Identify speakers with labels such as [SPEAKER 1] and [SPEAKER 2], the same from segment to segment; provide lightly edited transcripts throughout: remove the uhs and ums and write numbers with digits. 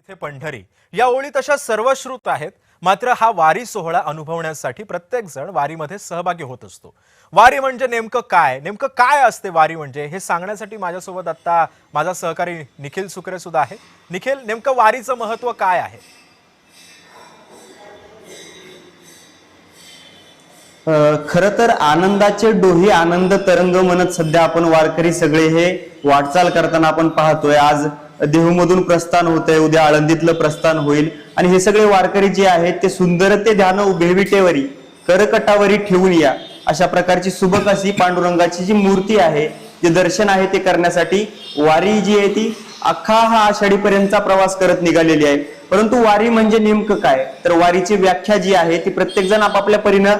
[SPEAKER 1] तिथे पंढरी या ओळी तशा सर्वश्रुत आहेत. मात्र हा वारी सोहळा अनुभवण्यासाठी प्रत्येक जण वारीमध्ये सहभागी होत असतो. वारी म्हणजे नेमकं काय असते वारी म्हणजे हे सांगण्यासाठी माझ्यासोबत आता माझा सहकारी निखिल सुकरे सुद्धा आहे. निखिल, नेमकं वारीचं महत्त्व काय आहे?
[SPEAKER 2] खरं तर आनंदाचे डोही आनंद तरंग म्हणत सध्या आपण वारकरी सगळे हे वाटचाल करताना आपण पाहतोय. आज देहूमधून प्रस्थान होतंय, उद्या आळंदीतलं प्रस्थान होईल आणि हे सगळे वारकरी जे आहेत ते सुंदरते ध्यान उभेविटेवरी करकटावरी ठेवून या अशा प्रकारची सुबक अशी पांडुरंगाची जी मूर्ती आहे, जे दर्शन आहे ते करण्यासाठी वारी जी आहे ती अख्खा हा आषाढीपर्यंतचा प्रवास करत निघालेली आहे. परंतु वारी म्हणजे नेमकं काय, तर वारीची व्याख्या जी आहे ती प्रत्येक जण आपापल्या परीनं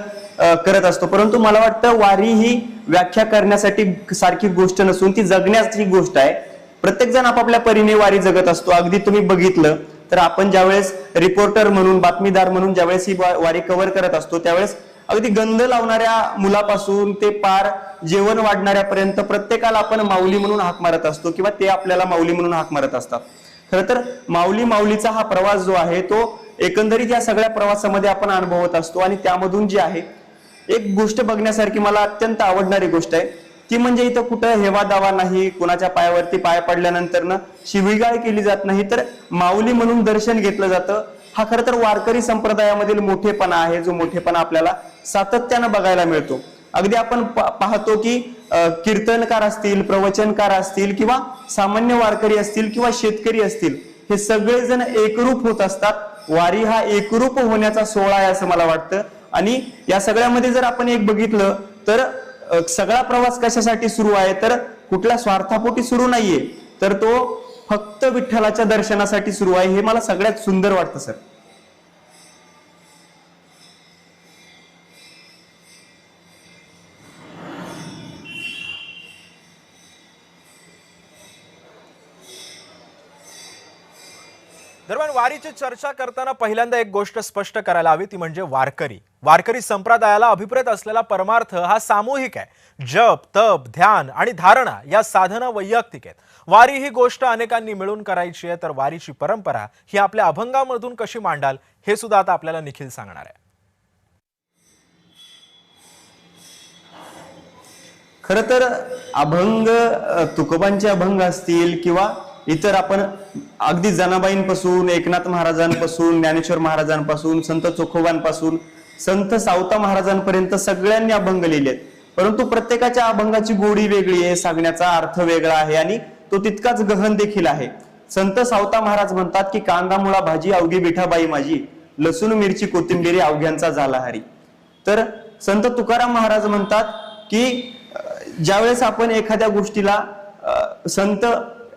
[SPEAKER 2] करत असतो. परंतु मला वाटतं वारी ही व्याख्या करण्यासाठी सारखी गोष्ट नसून ती जगण्याची गोष्ट आहे. प्रत्येक जण आपापल्या परीने वारी जगत असतो. अगदी तुम्ही बघितलं तर आपण ज्यावेळेस रिपोर्टर म्हणून, बातमीदार म्हणून ज्यावेळेस ही वारी कव्हर करत असतो त्यावेळेस अगदी गंध लावणाऱ्या मुलापासून ते पार जेवण वाढणाऱ्यापर्यंत प्रत्येकाला आपण माऊली म्हणून हाक मारत असतो किंवा ते आपल्याला माऊली म्हणून हाक मारत असतात. खरं तर माऊलीचा हा प्रवास जो आहे तो एकंदरीत या सगळ्या प्रवासामध्ये आपण अनुभवत असतो. आणि त्यामधून जी आहे एक गोष्ट बघण्यासारखी मला अत्यंत आवडणारी गोष्ट आहे ती म्हणजे इथं कुठं हेवा दावा नाही, कुणाच्या पायावरती पाय पडल्यानंतर ना शिवीगाळ केली जात नाही, तर माऊली म्हणून दर्शन घेतलं जातं. हा खरं तर वारकरी संप्रदायामधील मोठेपणा आहे, जो मोठेपणा आपल्याला सातत्यानं बघायला मिळतो. अगदी आपण पाहतो की कीर्तनकार असतील, प्रवचनकार असतील किंवा सामान्य वारकरी असतील किंवा शेतकरी असतील, हे सगळेजण एकरूप होत असतात. वारी हा एकरूप होण्याचा सोहळा आहे असं मला वाटतं. आणि या सगळ्यामध्ये जर आपण एक बघितलं तर सगळा प्रवास कशासाठी सुरू आहे, तर कुठल्या स्वार्थापोटी सुरू नाहीये, तर तो फक्त विठ्ठलाच्या दर्शनासाठी सुरू आहे. हे मला सगळ्यात सुंदर वाटतं सर.
[SPEAKER 1] दरम्यान वारीची चर्चा करताना पहिल्यांदा एक गोष्ट स्पष्ट करायला हवी, ती म्हणजे वारकरी संप्रदायाला अभिप्रेत असलेला परमार्थ हा सामूहिक आहे. जप, तप, ध्यान आणि धारणा या साधना वैयक्तिक आहेत. वारी ही गोष्ट अनेकांनी मिळून करायची आहे. तर वारीची परंपरा ही आपल्या अभंगामधून कशी मांडाल हे सुद्धा आता आपल्याला निखिल सांगणार आहे.
[SPEAKER 2] खर तर अभंग, तुकोबांचे अभंग असतील किंवा इतर आपण अगदी जनाबाईंपासून, एकनाथ महाराजांपासून, ज्ञानेश्वर महाराजांपासून, संत चोखोबांपासून, संत सावता महाराजांपर्यंत सगळ्यांनी अभंग लिहिले आहेत. परंतु प्रत्येकाच्या अभंगाची गोडी वेगळी आहे, सांगण्याचा अर्थ वेगळा आहे आणि तो तितकाच गहन देखील आहे. संत सावता महाराज म्हणतात की कांदा मुळा भाजी अवघी विठाबाई माझी, लसूण मिरची कोथिंबिरी अवघ्यांचा झाला हरी. तर संत तुकाराम महाराज म्हणतात की ज्यावेळेस आपण एखाद्या गोष्टीला, संत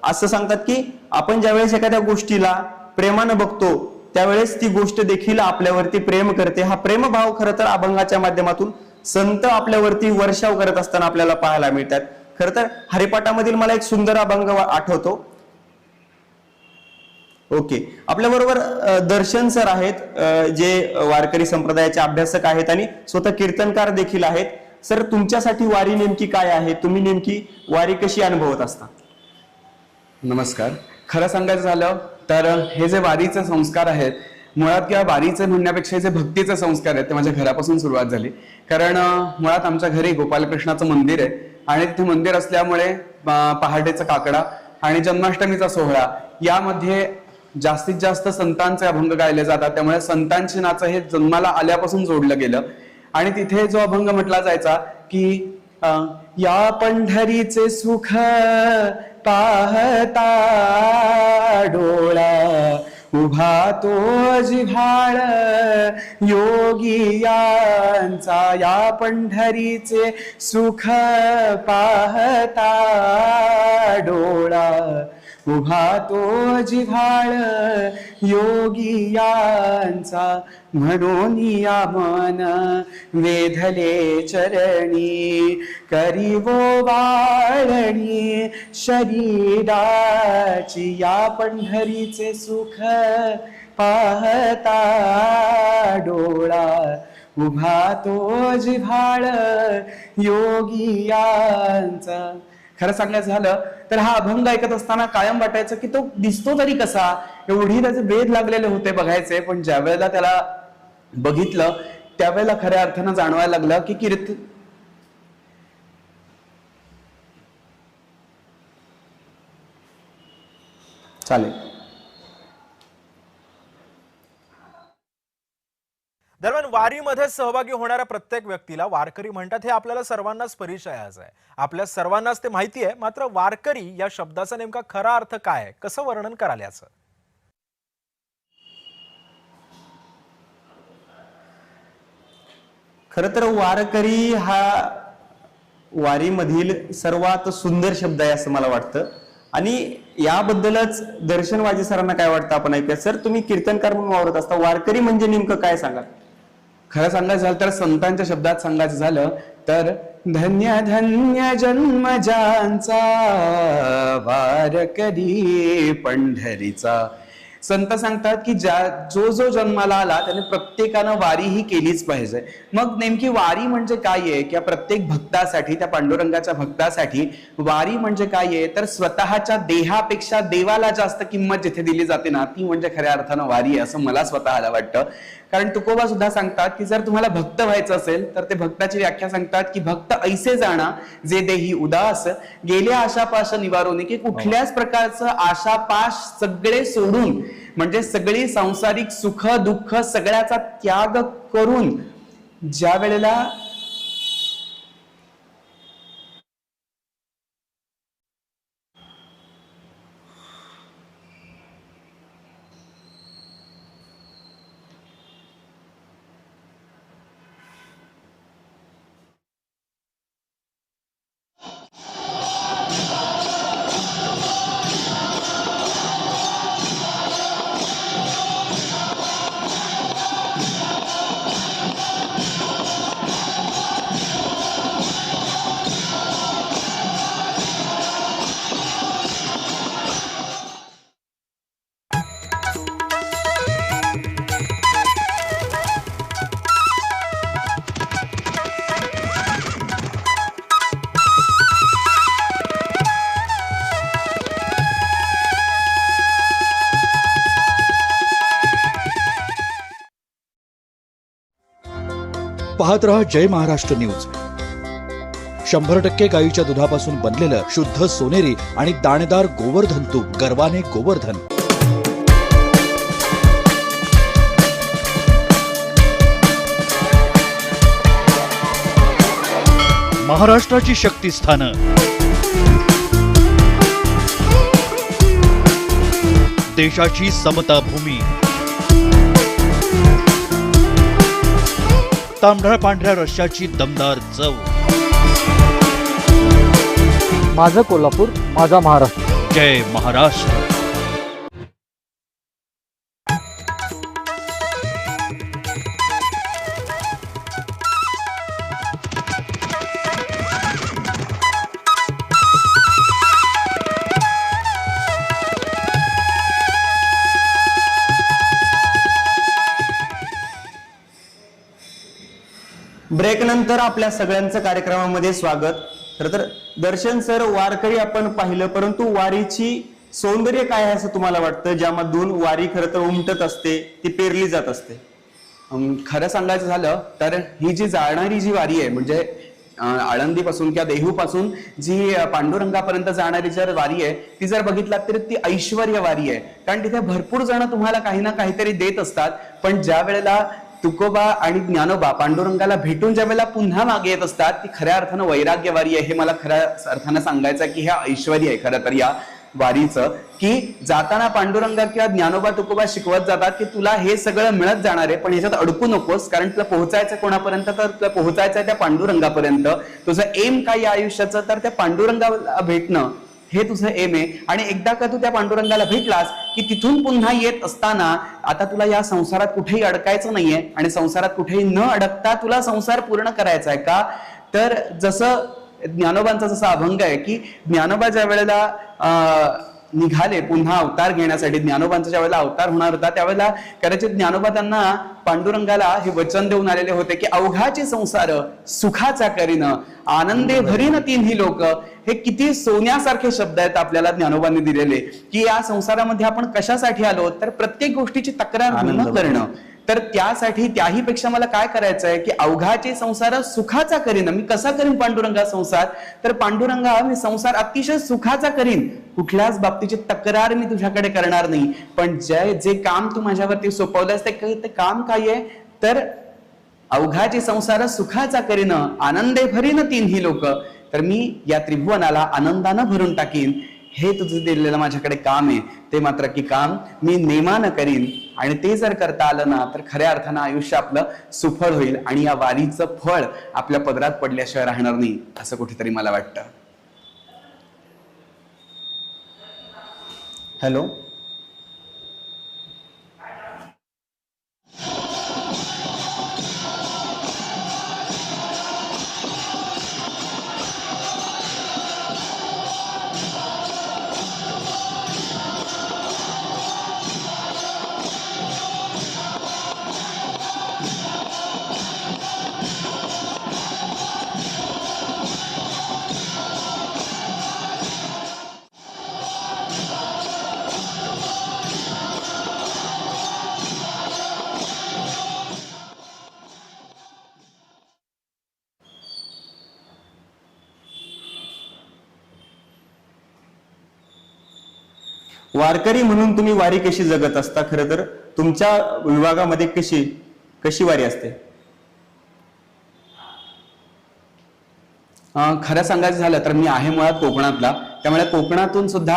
[SPEAKER 2] असं सांगतात की आपण ज्यावेळेस एखाद्या गोष्टीला प्रेमानं बघतो त्यावेळेस ती गोष्ट देखील आपल्यावरती प्रेम करते. हा प्रेमभाव खरं तर अभंगाच्या माध्यमातून संत आपल्यावरती वर्षाव करत असताना आपल्याला पाहायला मिळतात. खरं तर हरिपाठामधील मला एक सुंदर अभंग आठवतो. ओके, आपल्या बरोबर दर्शन सर आहेत, जे वारकरी संप्रदायाचे अभ्यासक आहेत आणि स्वतः कीर्तनकार देखील आहेत. सर, तुमच्यासाठी वारी नेमकी काय आहे, तुम्ही नेमकी वारी कशी अनुभवत असता?
[SPEAKER 3] नमस्कार. खरं सांगायचं झालं तर हे जे वारीचे संस्कार आहेत, मुळात किंवा वारीचे म्हणण्यापेक्षा जे भक्तीचे संस्कार आहेत ते माझ्या घरापासून सुरुवात झाली. कारण मुळात आमच्या घरी गोपालकृष्णाचं मंदिर आहे आणि तिथे मंदिर असल्यामुळे पहाटेचा काकडा आणि जन्माष्टमीचा सोहळा यामध्ये जास्तीत जास्त संतांचे अभंग गायले जातात. त्यामुळे संतांची नाचं हे जन्माला आल्यापासून जोडलं गेलं. आणि तिथे जो अभंग म्हटला जायचा की या पंढरीचे सुख पाहता डोळा, उभा तो जिव्हाळ योगियांचा, या पंढरीचे सुख पाहता डोळा, उभा तो जिव्हाळ योगियांचा, म्हणून या मन वेधले चरणी, करीवो वाळणी शरीराची, या पंढरीचे सुख पाहता डोळा, उभा तो जिव्हाळ योगियांचा. खरं सांगायचं झालं तर हा अभंग ऐकत असताना कायम वाटायचं की तो दिसतो तरी कसा, एवढी त्याचे वेध लागलेले होते बघायचे. पण ज्या वेळेला त्याला बघितलं त्यावेळेला खऱ्या अर्थानं जाणवायला लागलं की चालेल.
[SPEAKER 1] दरम्यान वारीमध्ये सहभागी होणाऱ्या प्रत्येक व्यक्तीला वारकरी म्हणतात हे आपल्याला सर्वांनाच परिचयाचं आहे. आपल्या सर्वांनाच ते माहिती आहे. मात्र वारकरी या शब्दाचा नेमका खरा अर्थ काय आहे, कसं वर्णन कराल याचं?
[SPEAKER 2] खर तर वारकरी हा वारीमधील सर्वात सुंदर शब्द आहे असं मला वाटतं. आणि याबद्दलच दर्शन वाजे सरांना काय वाटतं आपण ऐकूया. सर, तुम्ही कीर्तनकार म्हणून वावरत असता, वारकरी म्हणजे नेमकं काय सांगा?
[SPEAKER 3] खरं सांगायचं झालं तर संतांच्या शब्दात सांगायचं झालं तर धन्य धन्य जन्म ज्यांचा वारकरी पंढरीचा. संत सांगतात की जो जो जन्माला आला त्याने प्रत्येकानं वारी ही केलीच पाहिजे. मग नेमकी वारी म्हणजे काय आहे? किंवा प्रत्येक भक्तासाठी, त्या पांडुरंगाच्या भक्तासाठी वारी म्हणजे काय आहे? तर स्वतःच्या देहापेक्षा देवाला जास्त किंमत जिथे दिली जाते ना, ती म्हणजे खऱ्या अर्थानं वारी आहे असं मला स्वतःला वाटतं. कारण तुकोबा सुद्धा सांगतात की जर तुम्हाला भक्त व्हायचं असेल तर ते भक्ताची व्याख्या सांगतात की भक्त ऐसे जाणा जे देही उदास गेल्या आशापाश निवारून, की कुठल्याच प्रकारचं आशापाश सगळे सोडून, म्हणजे सगळी सांसारिक सुख दुःख सगळ्याचा त्याग करून ज्या वेळेला
[SPEAKER 4] पाहत रहा जय महाराष्ट्र न्यूज. 100% गाईच्या दुधापासून बनलेलं शुद्ध सोनेरी आणि दाणेदार गोवर्धन तूप, गर्वाने गोवर्धन. महाराष्ट्राची शक्तिस्थानं, देशाची समता भूमी, तांबड्या पांढऱ्या रश्श्याची दमदार चव.
[SPEAKER 5] माझं कोल्हापूर, माझा महाराष्ट्र.
[SPEAKER 4] जय महाराष्ट्र.
[SPEAKER 2] ब्रेक नंतर आपल्या सगळ्यांचं कार्यक्रमामध्ये स्वागत. खरं तर दर्शन सर, वारकरी आपण पाहिलं, परंतु वारीची सौंदर्य काय आहे असं तुम्हाला वाटतं, ज्यामधून वारी खरं तर उमटत असते, ती पेरली जात असते?
[SPEAKER 3] खरं सांगायचं झालं तर ही जी जाणारी जी वारी आहे, म्हणजे आळंदीपासून किंवा देहूपासून जी पांडुरंगापर्यंत जाणारी जर वारी आहे, ती जर बघितलात तर ती ऐश्वर्य वारी आहे. कारण तिथे भरपूर जण तुम्हाला काही ना काहीतरी देत असतात, पण ज्या वेळेला तुकोबा आणि ज्ञानोबा पांडुरंगाला भेटून ज्या वेळेला पुन्हा मागे येत असतात, ती खऱ्या अर्थानं वैराग्यवारी आहे. हे मला खऱ्या अर्थानं सांगायचं की ह्या ऐश्वर्य आहे खरं तर या वारीचं, की जाताना पांडुरंगा किंवा ज्ञानोबा तुकोबा शिकवत जातात की तुला हे सगळं मिळत जाणार आहे, पण ह्याच्यात अडकू नकोस, कारण तुला पोहोचायचं कोणापर्यंत, तर तुला पोहोचायचं आहे त्या पांडुरंगापर्यंत. तुझं एम काय या आयुष्याचं, तर त्या पांडुरंगाला भेटणं हे तुझं एम आहे. आणि एकदा का तू त्या पांडुरंगाला भेटलास की तिथून पुन्हा येत असताना आता तुला या संसारात कुठेही अडकायचं नाहीये, आणि संसारात कुठेही न अडकता तुला संसार पूर्ण करायचा आहे. का तर जसं ज्ञानोबांचा जसा अभंग आहे की ज्ञानोबा ज्या वेळेला निघाले पुन्हा अवतार घेण्यासाठी, ज्ञानोबांचा ज्या वेळेला अवतार होणार होता त्यावेळेला कदाचित ज्ञानोबा त्यांना पांडुरंगाला हे वचन देऊन आलेले होते की अवघाचे संसार सुखाचा करीन आनंदे भरीन तिन्ही लोक. हे किती सोन्यासारखे शब्द आहेत आपल्याला ज्ञानोबांनी दिलेले की या संसारामध्ये आपण कशासाठी आलो, तर प्रत्येक गोष्टीची तक्रार न करणं. तर त्यासाठी त्याही पेक्षा मला काय करायचं आहे की अवघाचे संसार सुखाचा करीन. मी कसा करीन पांडुरंगा संसार, तर पांडुरंगा मी संसार अतिशय सुखाचा करीन, कुठल्याच बाबतीची तक्रार मी तुझ्याकडे करणार नाही. पण जे काम तू माझ्यावरती सोपवलंस ते काम काय आहे, तर अवघाचे संसार सुखाचा करीन आनंदे भरीन तिन्ही लोक. तर मी या त्रिभुवनाला आनंदानं भरून टाकीन. हे तुझं दिलेलं माझ्याकडे काम आहे, ते मात्र की काम मी नेमानं करीन. आणि ते जर करता आलं ना तर खऱ्या अर्थानं आयुष्य आपलं सुफळ होईल आणि या वारीचं फळ आपल्या पदरात पडल्याशिवाय राहणार नाही, असं कुठेतरी मला वाटतं.
[SPEAKER 2] हॅलो, वारकरी म्हणून तुम्ही वारी कशी जगत असता? खरं तर तुमच्या विभागामध्ये कशी वारी असते?
[SPEAKER 3] खरं सांगायचं झालं तर मी आहे मुळात कोकणातला, त्यामुळे कोकणातून सुद्धा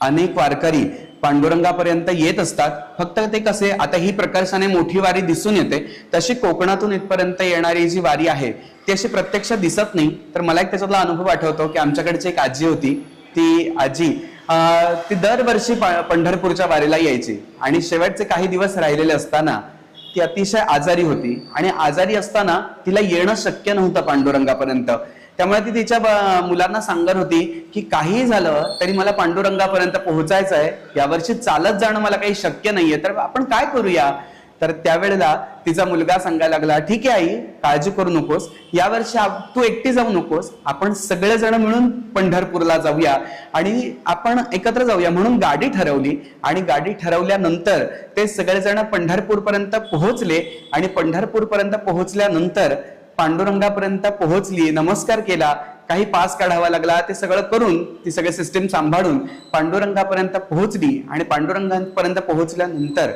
[SPEAKER 3] अनेक वारकरी पांडुरंगापर्यंत येत असतात. फक्त ते कसे, आता ही प्रकर्षाने मोठी वारी दिसून येते, तशी कोकणातून इथपर्यंत येणारी जी वारी आहे ती अशी प्रत्यक्ष दिसत नाही. तर मला एक त्याच्यातला अनुभव आठवतो की आमच्याकडची एक आजी होती. ती आजी ती दरवर्षी पंढरपूरच्या वारीला यायची आणि शेवटचे काही दिवस राहिलेले असताना ती अतिशय आजारी होती आणि आजारी असताना तिला येणं शक्य नव्हतं पांडुरंगापर्यंत. त्यामुळे ती तिच्या मुलांना सांगत होती की काही झालं तरी मला पांडुरंगापर्यंत पोहोचायचं आहे, यावर्षी चालत जाणं मला काही शक्य नाहीये, तर आपण काय करूया. तर त्यावेळेला तिचा मुलगा सांगायला लागला, ठीक आहे आई, काळजी करू नकोस, यावर्षी तू एकटी जाऊ नकोस, आपण सगळेजण मिळून पंढरपूरला जाऊया आणि आपण एकत्र जाऊया. म्हणून गाडी ठरवली आणि गाडी ठरवल्यानंतर ते सगळेजण पंढरपूरपर्यंत पोहोचले आणि पंढरपूरपर्यंत पोहोचल्यानंतर पांडुरंगापर्यंत पोहोचली, नमस्कार केला, काही पास काढावा लागला, ते सगळं करून ती सगळे सिस्टीम सांभाळून पांडुरंगापर्यंत पोहोचली. आणि पांडुरंगापर्यंत पोहोचल्यानंतर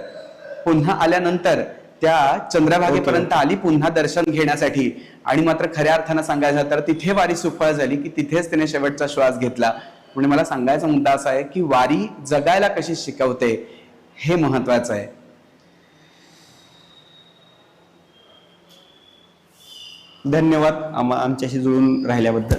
[SPEAKER 3] पुन्हा आल्यानंतर त्या चंद्रभागेपर्यंत आली पुन्हा दर्शन घेण्यासाठी. आणि मात्र खऱ्या अर्थानं सांगायचं तर तिथे वारी सुफळ झाली की तिथेच तिने शेवटचा श्वास घेतला. म्हणजे मला सांगायचा मुद्दा असा आहे की वारी जगायला कशी शिकवते हे महत्वाचं आहे.
[SPEAKER 2] धन्यवाद आमच्याशी जुळून राहिल्याबद्दल.